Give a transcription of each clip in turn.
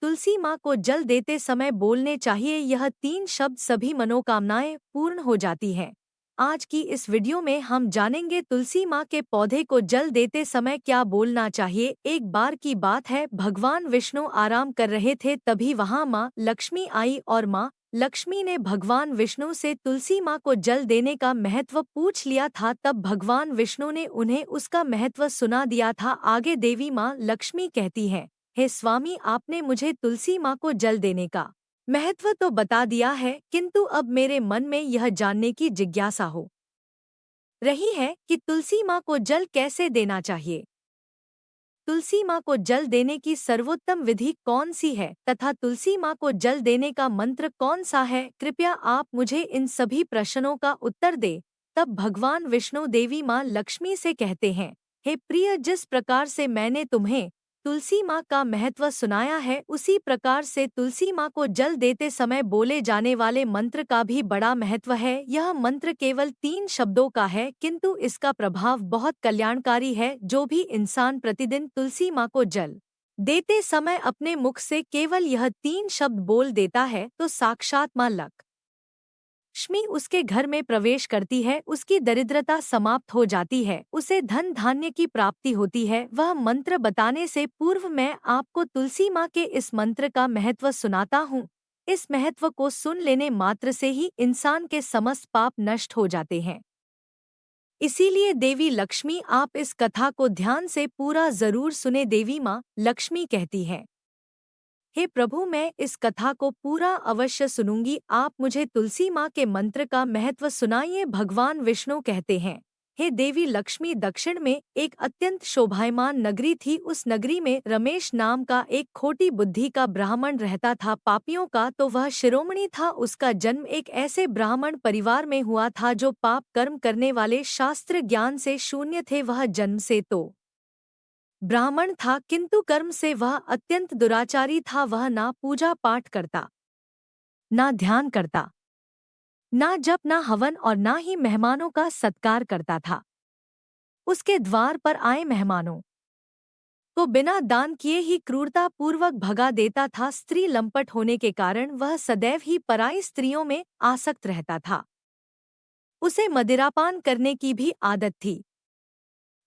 तुलसी माँ को जल देते समय बोलने चाहिए, यह 3 शब्द सभी मनोकामनाएं पूर्ण हो जाती हैं। आज की इस वीडियो में हम जानेंगे तुलसी माँ के पौधे को जल देते समय क्या बोलना चाहिए। एक बार की बात है, भगवान विष्णु आराम कर रहे थे, तभी वहाँ माँ लक्ष्मी आई और माँ लक्ष्मी ने भगवान विष्णु से तुलसी माँ को जल देने का महत्व पूछ लिया था। तब भगवान विष्णु ने उन्हें उसका महत्व सुना दिया था। आगे देवी माँ लक्ष्मी कहती हैं, हे स्वामी, आपने मुझे तुलसी माँ को जल देने का महत्व तो बता दिया है, किंतु अब मेरे मन में यह जानने की जिज्ञासा हो रही है कि तुलसी माँ को जल कैसे देना चाहिए। तुलसी माँ को जल देने की सर्वोत्तम विधि कौन सी है तथा तुलसी माँ को जल देने का मंत्र कौन सा है? कृपया आप मुझे इन सभी प्रश्नों का उत्तर दे। तब भगवान विष्णु देवी माँ लक्ष्मी से कहते हैं, हे प्रिय, जिस प्रकार से मैंने तुम्हें तुलसी माँ का महत्व सुनाया है, उसी प्रकार से तुलसी माँ को जल देते समय बोले जाने वाले मंत्र का भी बड़ा महत्व है। यह मंत्र केवल 3 शब्दों का है, किंतु इसका प्रभाव बहुत कल्याणकारी है। जो भी इंसान प्रतिदिन तुलसी माँ को जल देते समय अपने मुख से केवल यह 3 शब्द बोल देता है, तो साक्षात माँ लक्ष्मी उसके घर में प्रवेश करती है, उसकी दरिद्रता समाप्त हो जाती है, उसे धन धान्य की प्राप्ति होती है। वह मंत्र बताने से पूर्व मैं आपको तुलसी माँ के इस मंत्र का महत्व सुनाता हूँ। इस महत्व को सुन लेने मात्र से ही इंसान के समस्त पाप नष्ट हो जाते हैं। इसीलिए देवी लक्ष्मी, आप इस कथा को ध्यान से पूरा जरूर सुने। देवी माँ लक्ष्मी कहती है, हे प्रभु, मैं इस कथा को पूरा अवश्य सुनूंगी, आप मुझे तुलसी माँ के मंत्र का महत्व सुनाइए। भगवान विष्णु कहते हैं, हे देवी लक्ष्मी, दक्षिण में एक अत्यंत शोभायमान नगरी थी। उस नगरी में रमेश नाम का एक खोटी बुद्धि का ब्राह्मण रहता था। पापियों का तो वह शिरोमणि था। उसका जन्म एक ऐसे ब्राह्मण परिवार में हुआ था जो पाप कर्म करने वाले, शास्त्र ज्ञान से शून्य थे। वह जन्म से तो ब्राह्मण था, किंतु कर्म से वह अत्यंत दुराचारी था। वह ना पूजा पाठ करता, ना ध्यान करता, ना जप, ना हवन और ना ही मेहमानों का सत्कार करता था। उसके द्वार पर आए मेहमानों को बिना दान किए ही क्रूरता पूर्वक भगा देता था। स्त्री लंपट होने के कारण वह सदैव ही पराई स्त्रियों में आसक्त रहता था। उसे मदिरापान करने की भी आदत थी।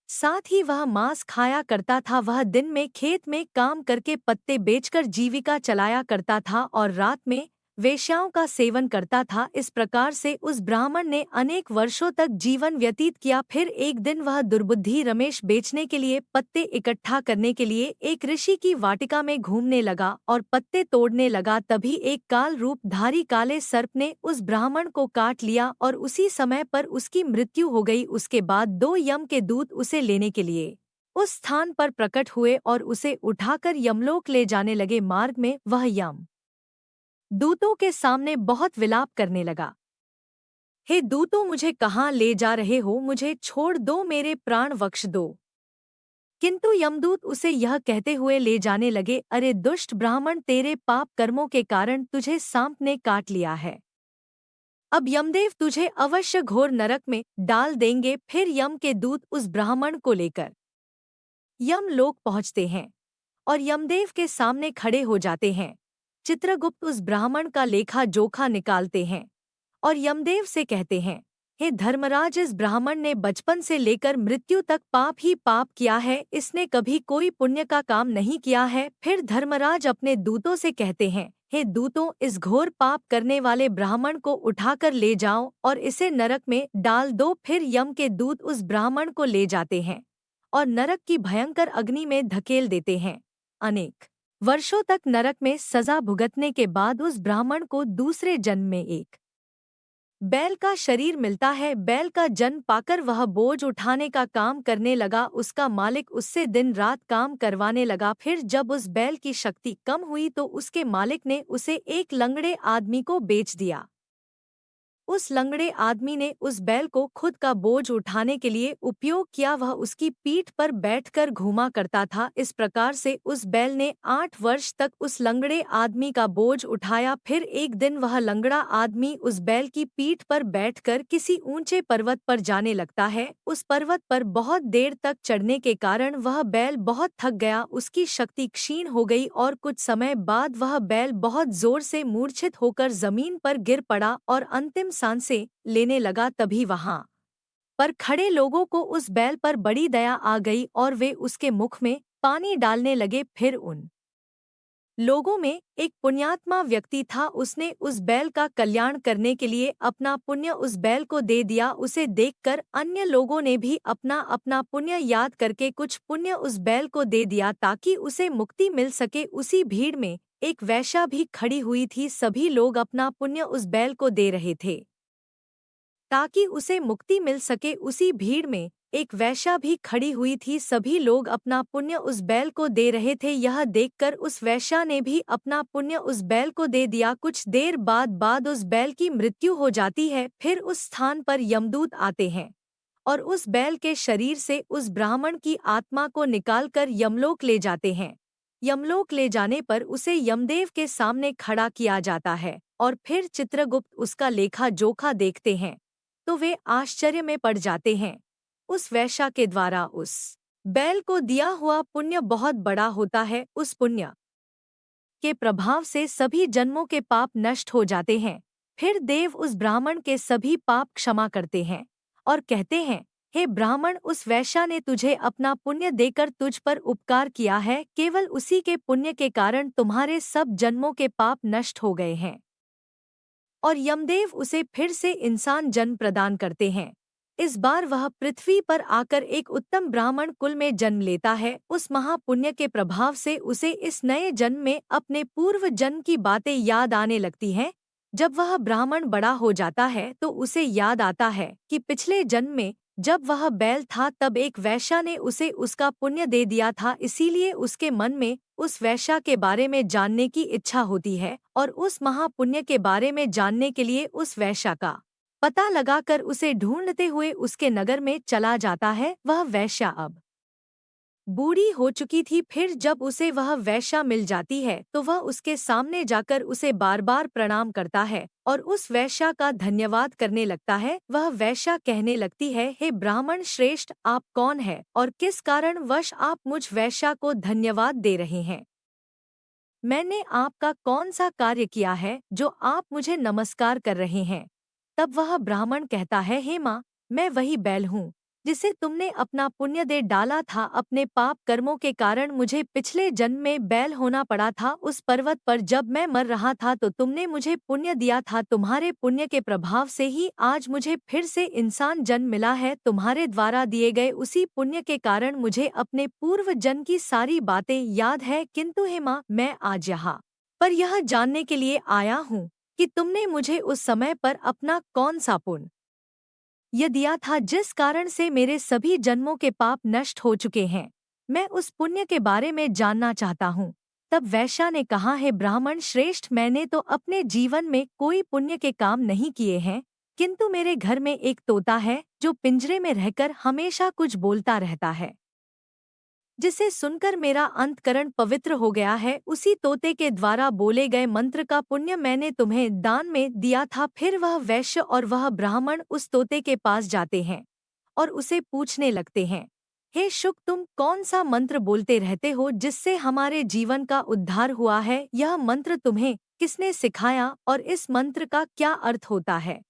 साथ ही वह मांस खाया करता था। वह दिन में खेत में काम करके पत्ते बेचकर जीविका चलाया करता था और रात में वेश्याओं का सेवन करता था। इस प्रकार से उस ब्राह्मण ने अनेक वर्षों तक जीवन व्यतीत किया। फिर एक दिन वह दुर्बुद्धि रमेश बेचने के लिए, पत्ते इकट्ठा करने के लिए एक ऋषि की वाटिका में घूमने लगा और पत्ते तोड़ने लगा। तभी एक काल रूपधारी काले सर्प ने उस ब्राह्मण को काट लिया और उसी समय पर उसकी मृत्यु हो गई। उसके बाद 2 यम के दूत उसे लेने के लिए उस स्थान पर प्रकट हुए और उसे उठाकर यमलोक ले जाने लगे। मार्ग में वह यम दूतों के सामने बहुत विलाप करने लगा, हे दूतों, मुझे कहाँ ले जा रहे हो? मुझे छोड़ दो, मेरे प्राण बख्श दो। किंतु यमदूत उसे यह कहते हुए ले जाने लगे, अरे दुष्ट ब्राह्मण, तेरे पाप कर्मों के कारण तुझे सांप ने काट लिया है। अब यमदेव तुझे अवश्य घोर नरक में डाल देंगे। फिर यम के दूत उस ब्राह्मण को लेकर यमलोक पहुँचते हैं और यमदेव के सामने खड़े हो जाते हैं। चित्रगुप्त उस ब्राह्मण का लेखा जोखा निकालते हैं और यमदेव से कहते हैं, हे धर्मराज, इस ब्राह्मण ने बचपन से लेकर मृत्यु तक पाप ही पाप किया है। इसने कभी कोई पुण्य का काम नहीं किया है। फिर धर्मराज अपने दूतों से कहते हैं, हे दूतों, इस घोर पाप करने वाले ब्राह्मण को उठाकर ले जाओ और इसे नरक में डाल दो। फिर यम के दूत उस ब्राह्मण को ले जाते हैं और नरक की भयंकर अग्नि में धकेल देते हैं। अनेक वर्षों तक नरक में सजा भुगतने के बाद उस ब्राह्मण को दूसरे जन्म में एक बैल का शरीर मिलता है। बैल का जन्म पाकर वह बोझ उठाने का काम करने लगा। उसका मालिक उससे दिन रात काम करवाने लगा। फिर जब उस बैल की शक्ति कम हुई तो उसके मालिक ने उसे एक लंगड़े आदमी को बेच दिया। उस लंगड़े आदमी ने उस बैल को खुद का बोझ उठाने के लिए उपयोग किया। वह उसकी पीठ पर बैठकर घूमा करता था। इस प्रकार से उस बैल ने 8 वर्ष तक उस लंगड़े आदमी का बोझ उठाया। फिर एक दिन वह लंगड़ा आदमी उस बैल की पीठ पर बैठकर किसी ऊंचे पर्वत पर जाने लगता है। उस पर्वत पर बहुत देर तक चढ़ने के कारण वह बैल बहुत थक गया, उसकी शक्ति क्षीण हो गई और कुछ समय बाद वह बैल बहुत जोर से मूर्छित होकर जमीन पर गिर पड़ा और अंतिम सांसें लेने लगा। तभी वहां पर खड़े लोगों को उस बैल पर बड़ी दया आ गई और वे उसके मुख में पानी डालने लगे। फिर उन लोगों में एक पुण्यात्मा व्यक्ति था, उसने उस बैल का कल्याण करने के लिए अपना पुण्य उस बैल को दे दिया। उसे देखकर अन्य लोगों ने भी अपना अपना पुण्य याद करके कुछ पुण्य उस बैल को दे दिया ताकि उसे मुक्ति मिल सके। उसी भीड़ में एक वेश्या भी खड़ी हुई थी। सभी लोग अपना पुण्य उस बैल को दे रहे थे ताकि उसे मुक्ति मिल सके। उसी भीड़ में एक वेश्या भी खड़ी हुई थी। सभी लोग अपना पुण्य उस बैल को दे रहे थे। यह देखकर उस वेश्या ने भी अपना पुण्य उस बैल को दे दिया। कुछ देर बाद उस बैल की मृत्यु हो जाती है। फिर उस स्थान पर यमदूत आते हैं और उस बैल के शरीर से उस ब्राह्मण की आत्मा को निकालकर यमलोक ले जाते हैं। यमलोक ले जाने पर उसे यमदेव के सामने खड़ा किया जाता है और फिर चित्रगुप्त उसका लेखा जोखा देखते हैं तो वे आश्चर्य में पड़ जाते हैं। उस वेश्या के द्वारा उस बैल को दिया हुआ पुण्य बहुत बड़ा होता है। उस पुण्य के प्रभाव से सभी जन्मों के पाप नष्ट हो जाते हैं। फिर देव उस ब्राह्मण के सभी पाप क्षमा करते हैं और कहते हैं, हे ब्राह्मण, उस वेश्या ने तुझे अपना पुण्य देकर तुझ पर उपकार किया है। केवल उसी के पुण्य के कारण तुम्हारे सब जन्मों के पाप नष्ट हो गए हैं। और यमदेव उसे फिर से इंसान जन्म प्रदान करते हैं। इस बार वह पृथ्वी पर आकर एक उत्तम ब्राह्मण कुल में जन्म लेता है। उस महापुण्य के प्रभाव से उसे इस नए जन्म में अपने पूर्व जन्म की बातें याद आने लगती हैं। जब वह ब्राह्मण बड़ा हो जाता है तो उसे याद आता है कि पिछले जन्म में जब वह बैल था तब एक वेश्या ने उसे उसका पुण्य दे दिया था। इसीलिए उसके मन में उस वेश्या के बारे में जानने की इच्छा होती है और उस महापुण्य के बारे में जानने के लिए उस वेश्या का पता लगाकर उसे ढूंढते हुए उसके नगर में चला जाता है। वह वेश्या अब बूढ़ी हो चुकी थी। फिर जब उसे वह वेश्या मिल जाती है तो वह उसके सामने जाकर उसे बार बार प्रणाम करता है और उस वेश्या का धन्यवाद करने लगता है। वह वेश्या कहने लगती है, हे ब्राह्मण श्रेष्ठ, आप कौन है और किस कारण वश आप मुझ वेश्या को धन्यवाद दे रहे हैं? मैंने आपका कौन सा कार्य किया है जो आप मुझे नमस्कार कर रहे हैं? तब वह ब्राह्मण कहता है, हे माँ, मैं वही बैल हूँ जिसे तुमने अपना पुण्य दे डाला था। अपने पाप कर्मों के कारण मुझे पिछले जन्म में बैल होना पड़ा था। उस पर्वत पर जब मैं मर रहा था तो तुमने मुझे पुण्य दिया था। तुम्हारे पुण्य के प्रभाव से ही आज मुझे फिर से इंसान जन्म मिला है। तुम्हारे द्वारा दिए गए उसी पुण्य के कारण मुझे अपने पूर्व जन्म की सारी बातें याद है। किंतु हे माँ, मैं आज यहाँ पर यह जानने के लिए आया हूँ कि तुमने मुझे उस समय पर अपना कौन सा पुण्य यह दिया था जिस कारण से मेरे सभी जन्मों के पाप नष्ट हो चुके हैं। मैं उस पुण्य के बारे में जानना चाहता हूँ। तब वेश्या ने कहा, हे ब्राह्मण श्रेष्ठ, मैंने तो अपने जीवन में कोई पुण्य के काम नहीं किए हैं, किंतु मेरे घर में एक तोता है जो पिंजरे में रहकर हमेशा कुछ बोलता रहता है, जिसे सुनकर मेरा अंतकरण पवित्र हो गया है। उसी तोते के द्वारा बोले गए मंत्र का पुण्य मैंने तुम्हें दान में दिया था। फिर वह वैश्य और वह ब्राह्मण उस तोते के पास जाते हैं और उसे पूछने लगते हैं, हे शुक, तुम कौन सा मंत्र बोलते रहते हो जिससे हमारे जीवन का उद्धार हुआ है? यह मंत्र तुम्हें किसने सिखाया और इस मंत्र का क्या अर्थ होता है?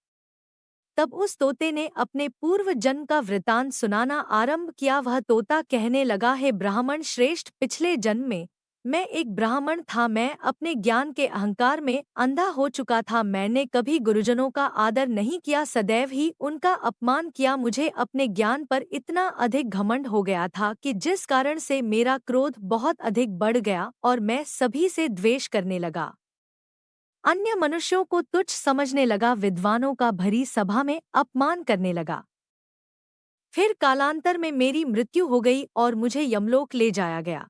तब उस तोते ने अपने पूर्व जन्म का वृतांत सुनाना आरंभ किया। वह तोता कहने लगा, हे ब्राह्मण श्रेष्ठ, पिछले जन्म में मैं एक ब्राह्मण था। मैं अपने ज्ञान के अहंकार में अंधा हो चुका था। मैंने कभी गुरुजनों का आदर नहीं किया, सदैव ही उनका अपमान किया। मुझे अपने ज्ञान पर इतना अधिक घमंड हो गया था कि जिस कारण से मेरा क्रोध बहुत अधिक बढ़ गया और मैं सभी से द्वेष करने लगा, अन्य मनुष्यों को तुच्छ समझने लगा, विद्वानों का भरी सभा में अपमान करने लगा। फिर कालांतर में मेरी मृत्यु हो गई और मुझे यमलोक ले जाया गया।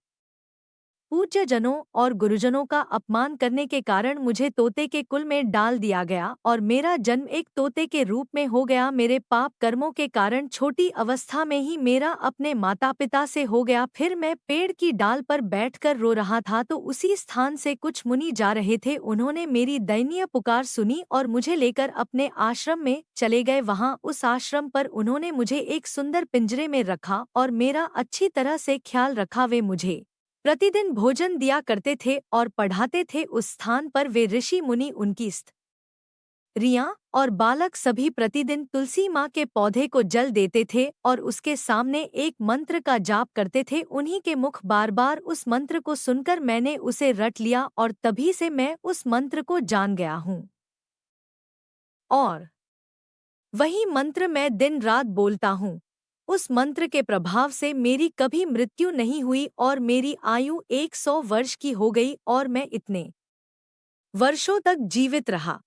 पूज्य जनों और गुरुजनों का अपमान करने के कारण मुझे तोते के कुल में डाल दिया गया और मेरा जन्म एक तोते के रूप में हो गया। मेरे पाप कर्मों के कारण छोटी अवस्था में ही मेरा अपने माता पिता से हो गया। फिर मैं पेड़ की डाल पर बैठकर रो रहा था तो उसी स्थान से कुछ मुनि जा रहे थे। उन्होंने मेरी दयनीय पुकार सुनी और मुझे लेकर अपने आश्रम में चले गए। वहां उस आश्रम पर उन्होंने मुझे एक सुंदर पिंजरे में रखा और मेरा अच्छी तरह से ख्याल रखा। वे मुझे प्रतिदिन भोजन दिया करते थे और पढ़ाते थे। उस स्थान पर वे ऋषि मुनि, उनकी स्त्रियां और बालक सभी प्रतिदिन तुलसी माँ के पौधे को जल देते थे और उसके सामने एक मंत्र का जाप करते थे। उन्हीं के मुख बार बार उस मंत्र को सुनकर मैंने उसे रट लिया और तभी से मैं उस मंत्र को जान गया हूँ और वही मंत्र मैं दिन रात बोलता हूँ। उस मंत्र के प्रभाव से मेरी कभी मृत्यु नहीं हुई और मेरी आयु 100 वर्ष की हो गई और मैं इतने वर्षों तक जीवित रहा।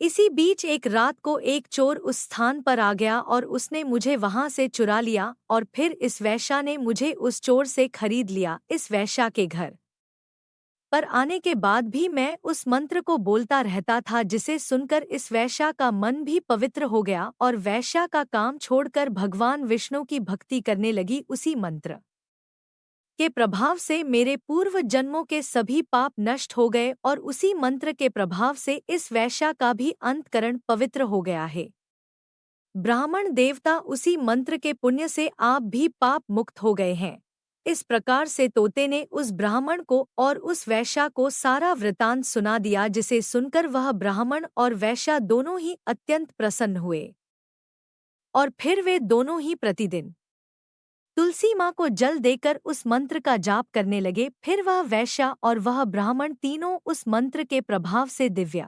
इसी बीच एक रात को एक चोर उस स्थान पर आ गया और उसने मुझे वहां से चुरा लिया और फिर इस वेश्या ने मुझे उस चोर से खरीद लिया। इस वेश्या के घर पर आने के बाद भी मैं उस मंत्र को बोलता रहता था, जिसे सुनकर इस वेश्या का मन भी पवित्र हो गया और वेश्या का काम छोड़कर भगवान विष्णु की भक्ति करने लगी। उसी मंत्र के प्रभाव से मेरे पूर्व जन्मों के सभी पाप नष्ट हो गए और उसी मंत्र के प्रभाव से इस वेश्या का भी अंतकरण पवित्र हो गया है। ब्राह्मण देवता, उसी मंत्र के पुण्य से आप भी पाप मुक्त हो गए हैं। इस प्रकार से तोते ने उस ब्राह्मण को और उस वैश्या को सारा वृतांत सुना दिया, जिसे सुनकर वह ब्राह्मण और वैश्या दोनों ही अत्यंत प्रसन्न हुए और फिर वे दोनों ही प्रतिदिन तुलसी माँ को जल देकर उस मंत्र का जाप करने लगे। फिर वह वैश्या और वह ब्राह्मण तीनों उस मंत्र के प्रभाव से दिव्य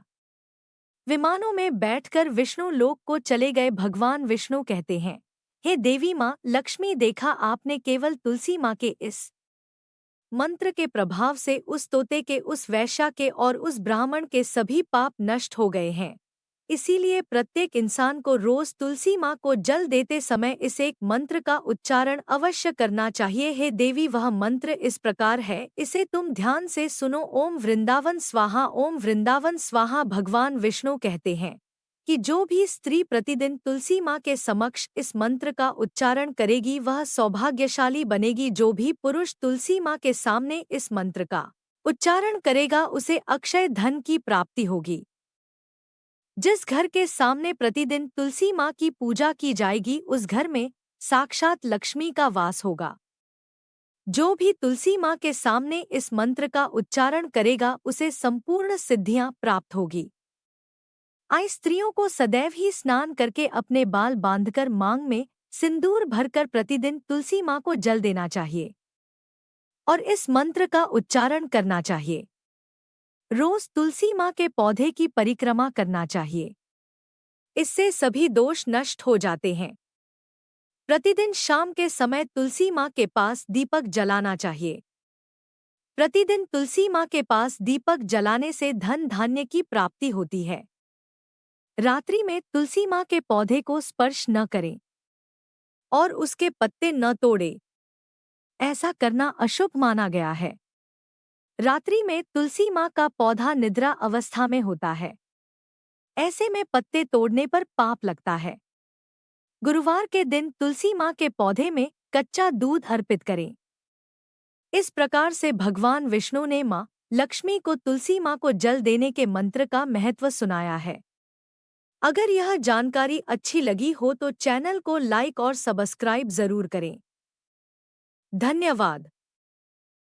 विमानों में बैठकर विष्णु लोक को चले गए। भगवान विष्णु कहते हैं, हे देवी माँ लक्ष्मी, देखा आपने, केवल तुलसी माँ के इस मंत्र के प्रभाव से उस तोते के, उस वैश्या के और उस ब्राह्मण के सभी पाप नष्ट हो गए हैं। इसीलिए प्रत्येक इंसान को रोज तुलसी माँ को जल देते समय इस एक मंत्र का उच्चारण अवश्य करना चाहिए। हे देवी, वह मंत्र इस प्रकार है, इसे तुम ध्यान से सुनो। ओम वृंदावन स्वाहा, ओम वृंदावन स्वाहा। भगवान विष्णु कहते हैं कि जो भी स्त्री प्रतिदिन तुलसी माँ के समक्ष इस मंत्र का उच्चारण करेगी वह सौभाग्यशाली बनेगी। जो भी पुरुष तुलसी माँ के सामने इस मंत्र का उच्चारण करेगा उसे अक्षय धन की प्राप्ति होगी। जिस घर के सामने प्रतिदिन तुलसी माँ की पूजा की जाएगी उस घर में साक्षात लक्ष्मी का वास होगा। जो भी तुलसी माँ के सामने इस मंत्र का उच्चारण करेगा उसे संपूर्ण सिद्धियां प्राप्त होगी। आई स्त्रियों को सदैव ही स्नान करके अपने बाल बांधकर मांग में सिंदूर भरकर प्रतिदिन तुलसी माँ को जल देना चाहिए और इस मंत्र का उच्चारण करना चाहिए। रोज तुलसी माँ के पौधे की परिक्रमा करना चाहिए, इससे सभी दोष नष्ट हो जाते हैं। प्रतिदिन शाम के समय तुलसी माँ के पास दीपक जलाना चाहिए। प्रतिदिन तुलसी माँ के पास दीपक जलाने से धन धान्य की प्राप्ति होती है। रात्रि में तुलसी माँ के पौधे को स्पर्श न करें और उसके पत्ते न तोड़ें, ऐसा करना अशुभ माना गया है। रात्रि में तुलसी माँ का पौधा निद्रा अवस्था में होता है, ऐसे में पत्ते तोड़ने पर पाप लगता है। गुरुवार के दिन तुलसी माँ के पौधे में कच्चा दूध अर्पित करें। इस प्रकार से भगवान विष्णु ने माँ लक्ष्मी को तुलसी माँ को जल देने के मंत्र का महत्व सुनाया है। अगर यह जानकारी अच्छी लगी हो तो चैनल को लाइक और सब्सक्राइब जरूर करें। धन्यवाद।